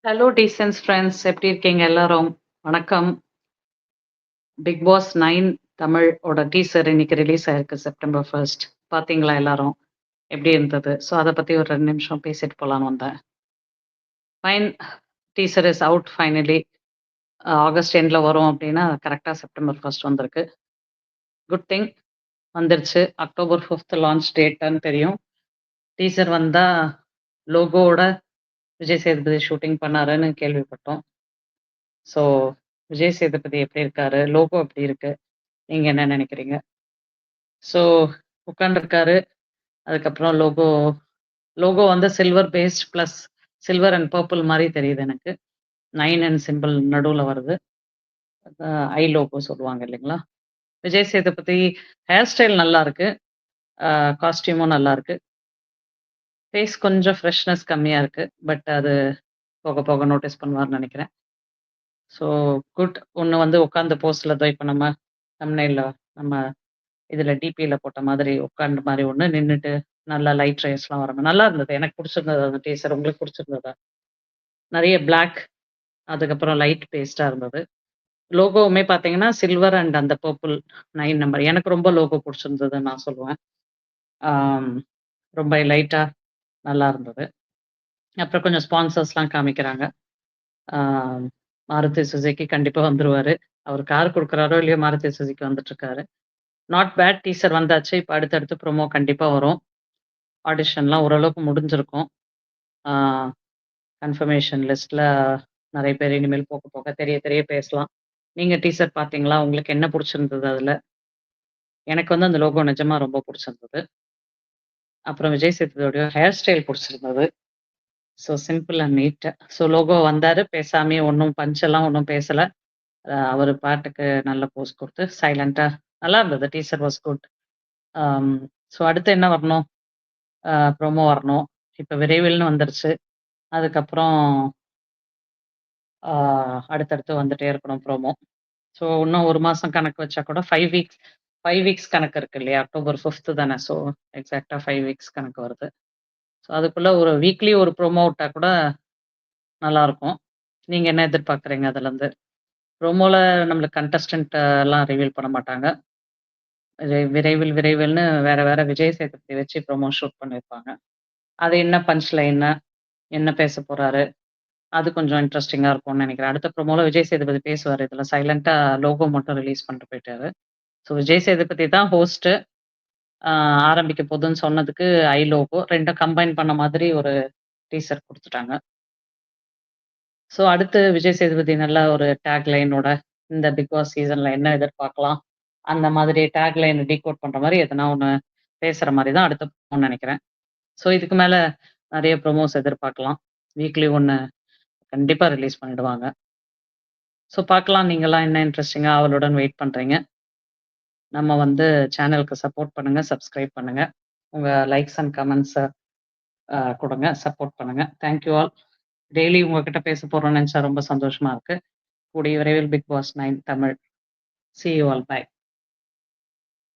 Hello decency friends எப்படி இருக்கீங்க எல்லாரும்? வணக்கம். பிக் பாஸ் 9 தமிழ் ஓட டீசர் இன்னைக்கு ரிலீஸ் ஆயிருக்கு செப்டம்பர் 1 பார்த்தீங்களா எல்லாரும்? எப்படி இருந்தது? ஸோ அத பத்தி ஒரு 2 நிமிஷம் பேசிட்டு போலான்னு வந்தேன். Fine teaser is out finally. August எண்ட்ல வரும் அப்படின்னா, கரெக்ட்டா செப்டம்பர் 1 வந்திருக்கு. குட் திங் வந்துருச்சு. அக்டோபர் 5 லான்ச் டேட்டுன்னு தெரியும். டீசர் வந்தா லோகோவோட விஜய் சேதுபதி ஷூட்டிங் பண்ணாருன்னு கேள்விப்பட்டோம். ஸோ விஜய் சேதுபதி எப்படி இருக்காரு? லோகோ எப்படி இருக்கு? நீங்க என்ன நினைக்கிறீங்க? ஸோ உட்கார்ந்திருக்காரு. அதுக்கப்புறம் லோகோ லோகோ வந்து silver paste plus silver and purple மாரி தெரியுது எனக்கு. 9 அண்ட் சிம்பிள் நடுவுல வருது. ஐ லோகோ சொல்லுவாங்க இல்லைங்களா? விஜய் சேதுபதி ஹேர் ஸ்டைல் நல்லா இருக்கு. அ காஸ்டியூமும் நல்லா இருக்கு. ஃபேஸ் கொஞ்சம் ஃப்ரெஷ்னஸ் கம்மியா இருக்கு. பட் அது போக போக நோட்டீஸ் பண்ணுவார்ன்னு நெனைக்கிறேன். So good. ஒண்ணு வந்து உட்கார்ந்த போஸ்ல தான் இப்ப நம்ம தம்ப்நெயில்ல நம்ம இதுல டிபில போட்ட மாதிரி உட்கார்ந்த மாரி ஒண்ணு, நின்னுட்டு நல்லா லைட் ரேஸ்லாம் வர மாரி நல்லா இருந்தது. எனக்கு புடிச்சிருந்தது அந்த டீசர். உங்களுக்கு புடிச்சிருந்ததா? நெறைய பிளாக் அதுக்கப்புறம் லைட் பேஸ்ட்டா இருந்தது. லோகோவுமே பார்த்தீங்கன்னா, சில்வர் அண்ட் அந்த பர்பிள் 9 நம்பர். எனக்கு ரொம்ப லோகோ புடிச்சிருந்ததுன்னு நான் சொல்லுவேன். ஆம் ரொம்ப லைட்டா நல்லா இருந்தது. அப்புறம் கொஞ்சம் ஸ்பான்சர்ஸ்லாம் காமிக்கிறாங்க. ஆ மாருதி சுசுகி கண்டிப்பா வந்துருவாரு. அவரு கார் குடுக்குறாரோ இல்லையோ மாருதி சுசுகி வந்துட்டுருக்காரு. நாட் பேட் டீசர் வந்தாச்சு. இப்ப அடுத்தடுத்து ப்ரோமோ கண்டிப்பா வரும். ஆடிஷன்லாம் ஓரளவுக்கு முடிஞ்சிருக்கும். ஆ கன்ஃபர்மேஷன் லிஸ்ட்ல நெறைய பேர் இனிமேல் போக போக தெரிய தெரிய பேசலாம். நீங்க டீசர் பார்த்தீங்களா? உங்களுக்கு என்ன புடிச்சிருந்தது அதுல? எனக்கு வந்து அந்த லோகோ நிஜமா ரொம்ப புடிச்சிருந்தது. அப்புறம் விஜய் சேதுபதியோட ஹேர் ஸ்டைல் புடிச்சிருந்தது. So simple and neat. So லோகோ வந்தாரு. பேசாமயே ஒண்ணும் பஞ்ச் எல்லாம் ஒண்ணும் பேசல. அவரு பாட்டுக்கு நல்ல போஸ் குடுத்து சைலன்ட்டா நல்லா இருந்தது. Teaser was good. Am so அடுத்து என்ன வரணும்? ப்ரோமோ வரணும். இப்ப விரைவில்னு வந்துருச்சு. அதுக்கப்புறம் ஆ அடுத்தடுத்து வந்துட்டே இருக்கணும் ப்ரோமோ. ஸோ இன்னும் 1 மாசம் கணக்கு வச்சா கூட 5 வீக்ஸ் கணக்கு இருக்கு இல்லையா? அக்டோபர் 5 தானே. ஸோ எக்ஸாக்ட்டா 5 வீக்ஸ் கணக்கு வருது. ஸோ அதுக்குள்ள ஒரு வீக்லி ஒரு ப்ரோமோ விட்டா கூட நல்லாருக்கும். நீங்க என்ன எதிர்பார்க்குறீங்க அதுலருந்து? ப்ரோமோல நம்மளுக்கு கண்டஸ்டன்ட் எல்லாம் ரிவீல் பண்ண மாட்டாங்க. விரைவில் விரைவில்னு வேற வேற விஜய் சேதுபதி வச்சு ப்ரோமோ ஷூட் பண்ணியிருப்பாங்க. அது என்ன பஞ்ச் லைனு? என்ன பேசப் போறாரு? அது கொஞ்சம் இன்ட்ரஸ்டிங்கா இருக்கும்னு நெனைக்கிறேன். அடுத்த ப்ரோமோல விஜய் சேதுபதி பேசுவாரு. இதுல சைலன்ட்டா லோகோ மட்டும் ரிலீஸ் பண்ணிட்டு போயிட்டாரு. ஸோ விஜய் சேதுபதி தான் ஹோஸ்ட்டு. ஆ ஆரம்பிக்க போதுன்னு சொன்னதுக்கு ஐ லோகோ 2ம் கம்பைன் பண்ண மாதிரி ஒரு டீசர் குடுத்துட்டாங்க. ஸோ அடுத்து விஜய் சேதுபதி நல்ல ஒரு டேக் லைனோட இந்த பிக் பாஸ் சீசன்ல என்ன எதிர்பார்க்கலாம்? அந்த மாதிரி டேக் லைன டீகோட் பண்ற மாரி எதனா ஒண்ணு பேசுற மாரி தான் அடுத்த ப்ரோமோன்னு நெனைக்கிறேன். ஸோ இதுக்கு மேல நெறைய ப்ரோமோஸ் எதிர்பார்க்கலாம். வீக்லி 1 கண்டிப்பா ரிலீஸ் பண்ணிடுவாங்க. ஸோ பார்க்கலாம் நீங்கலாம் என்ன இன்ட்ரஸ்டிங்கா ஆவலுடன் வெயிட் பண்றீங்க. நம்ம வந்து சேனலுக்கு சப்போர்ட் பண்ணுங்க, சப்ஸ்கிரைப் பண்ணுங்க. உங்க லைக்ஸ் அண்ட் கமெண்ட்ஸ குடுங்க. சப்போர்ட் பண்ணுங்க. Thank you all. டெய்லி உங்ககிட்ட பேச போறோம்னு நெனச்சா ரொம்ப சந்தோஷமா இருக்கு. கூடிய விரைவில் Bigg Boss 9 Tamil. See you all. By.